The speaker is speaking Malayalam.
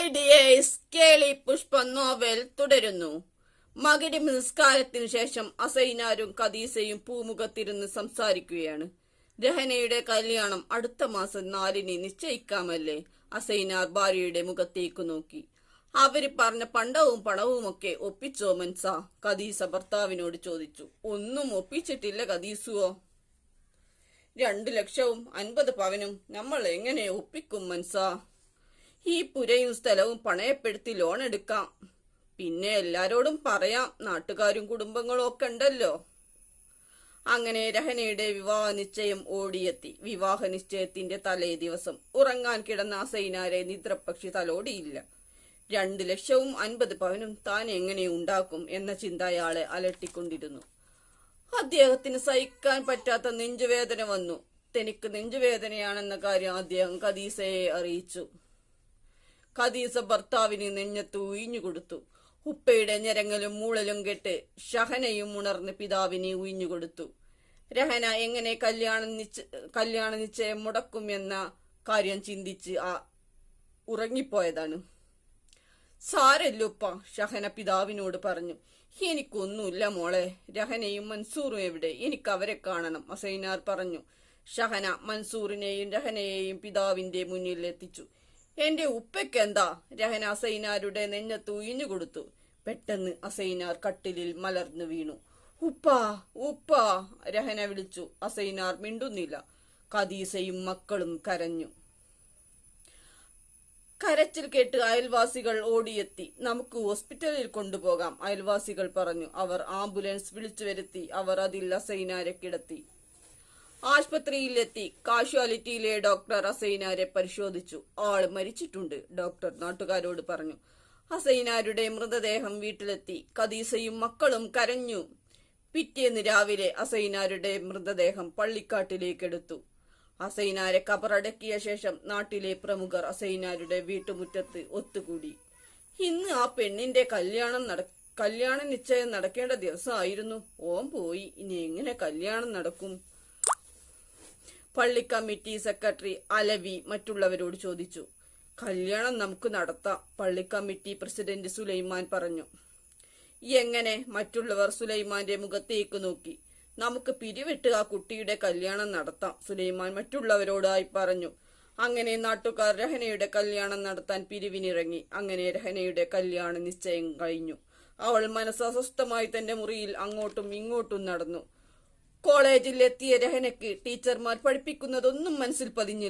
ഹായ് ഡിയേഴ്സ്, കേളി പുഷ്പ നോവൽ തുടരുന്നു. മകരം നിസ്കാരത്തിനു ശേഷം അസൈനാരും ഖദീസയും പൂമുഖത്തിരുന്ന് സംസാരിക്കുകയാണ്. രഹനയുടെ കല്യാണം അടുത്ത മാസം 4-ന് നിശ്ചയിക്കാമല്ലേ? അസൈനാർ ഭാര്യയുടെ മുഖത്തേക്ക് നോക്കി. അവര് പറഞ്ഞ പണ്ടവും പണവുമൊക്കെ ഒപ്പിച്ചോ മൻസ? ഖദീസ ഭർത്താവിനോട് ചോദിച്ചു. ഒന്നും ഒപ്പിച്ചിട്ടില്ല ഖദീസുവോ. 2 ലക്ഷവും 50 പവനും നമ്മൾ എങ്ങനെ ഒപ്പിക്കും മൻസ? ഈ പുരയും സ്ഥലവും പണയപ്പെടുത്തി ലോൺ എടുക്കാം. പിന്നെ എല്ലാരോടും പറയാം, നാട്ടുകാരും കുടുംബങ്ങളും ഒക്കെ ഉണ്ടല്ലോ. അങ്ങനെ രഹനയുടെ വിവാഹ നിശ്ചയം ഓടിയെത്തി. വിവാഹ നിശ്ചയത്തിന്റെ തലേ ദിവസം ഉറങ്ങാൻ കിടന്ന അസൈനാരെ നിദ്രപക്ഷി തലോടിയില്ല. 2 ലക്ഷവും 50 പവനും താൻ എങ്ങനെ ഉണ്ടാക്കും എന്ന ചിന്ത അയാളെ അലട്ടിക്കൊണ്ടിരുന്നു. അദ്ദേഹത്തിന് സഹിക്കാൻ പറ്റാത്ത നെഞ്ചുവേദന വന്നു. തനിക്ക് നെഞ്ചുവേദനയാണെന്ന കാര്യം അദ്ദേഹം ഖദീസയെ അറിയിച്ചു. ഖദീസ ഭർത്താവിന് നെഞ്ഞത്ത് ഉയിഞ്ഞുകൊടുത്തു. ഉപ്പയുടെ ഞരങ്ങലും മൂളലും കേട്ട് ഷഹനയും ഉണർന്ന് പിതാവിനെ ഉയിഞ്ഞുകൊടുത്തു. രഹന എങ്ങനെ കല്യാണ നിശ്ചയം മുടക്കും എന്ന കാര്യം ചിന്തിച്ച് ഉറങ്ങിപ്പോയതാണ്. സാരല്ലുപ്പ, ഷഹന പിതാവിനോട് പറഞ്ഞു. എനിക്കൊന്നുമില്ല മോളെ. രഹനയും മൻസൂറും എവിടെ? എനിക്ക് അവരെ കാണണം, അസൈനാർ പറഞ്ഞു. ഷഹന മൻസൂറിനെയും രഹനയെയും പിതാവിന്റെ മുന്നിൽ എത്തിച്ചു. എന്റെ ഉപ്പയ്ക്കെന്താ? രഹന അസൈനാരുടെ നെഞ്ഞത്ത് ഉയിഞ്ഞുകൊടുത്തു. പെട്ടെന്ന് അസൈനാർ കട്ടിലിൽ മലർന്നു വീണു. ഉപ്പാ ഉപ്പാ, രഹന വിളിച്ചു. അസൈനാർ മിണ്ടുന്നില്ല. ഖദീസയും മക്കളും കരഞ്ഞു. കരച്ചിൽ കേട്ട് അയൽവാസികൾ ഓടിയെത്തി. നമുക്ക് ഹോസ്പിറ്റലിൽ കൊണ്ടുപോകാം, അയൽവാസികൾ പറഞ്ഞു. അവർ ആംബുലൻസ് വിളിച്ചു വരുത്തി. അവർ അതിൽ അസൈനാരെ കിടത്തി. ആശുപത്രിയിലെത്തി. കാഷ്വാലിറ്റിയിലെ ഡോക്ടർ അസൈനാരെ പരിശോധിച്ചു. ആള് മരിച്ചിട്ടുണ്ട്, ഡോക്ടർ നാട്ടുകാരോട് പറഞ്ഞു. അസൈനാരുടെ മൃതദേഹം വീട്ടിലെത്തി. ഖദീസയും മക്കളും കരഞ്ഞു. പിറ്റേന്ന് രാവിലെ അസൈനാരുടെ മൃതദേഹം പള്ളിക്കാട്ടിലേക്കെടുത്തു. അസൈനാരെ ഖബറടക്കിയ ശേഷം നാട്ടിലെ പ്രമുഖർ അസൈനാരുടെ വീട്ടുമുറ്റത്ത് ഒത്തുകൂടി. ഇന്ന് ആ പെണ്ണിന്റെ കല്യാണ നിശ്ചയം നടക്കേണ്ട ദിവസമായിരുന്നു. ഓൻ പോയി, ഇനി എങ്ങനെ കല്യാണം നടക്കും? പള്ളി കമ്മിറ്റി സെക്രട്ടറി അലവി മറ്റുള്ളവരോട് ചോദിച്ചു. കല്യാണം നമുക്ക് നടത്താം, പള്ളി കമ്മിറ്റി പ്രസിഡന്റ് സുലൈമാൻ പറഞ്ഞു. എങ്ങനെ? മറ്റുള്ളവർ സുലൈമാന്റെ മുഖത്തേക്ക് നോക്കി. നമുക്ക് പിരിവിട്ട് ആ കുട്ടിയുടെ കല്യാണം നടത്താം, സുലൈമാൻ മറ്റുള്ളവരോടായി പറഞ്ഞു. അങ്ങനെ നാട്ടുകാർ രഹനയുടെ കല്യാണം നടത്താൻ പിരിവിനിറങ്ങി. അങ്ങനെ രഹനയുടെ കല്യാണ നിശ്ചയം കഴിഞ്ഞു. അവൾ മനസ്സസ്വസ്ഥമായി തന്റെ മുറിയിൽ അങ്ങോട്ടും ഇങ്ങോട്ടും നടന്നു. കോളേജിൽ എത്തിയ രഹനയ്ക്ക് ടീച്ചർമാർ പഠിപ്പിക്കുന്നതൊന്നും മനസ്സിൽ പതിഞ്ഞില്ല.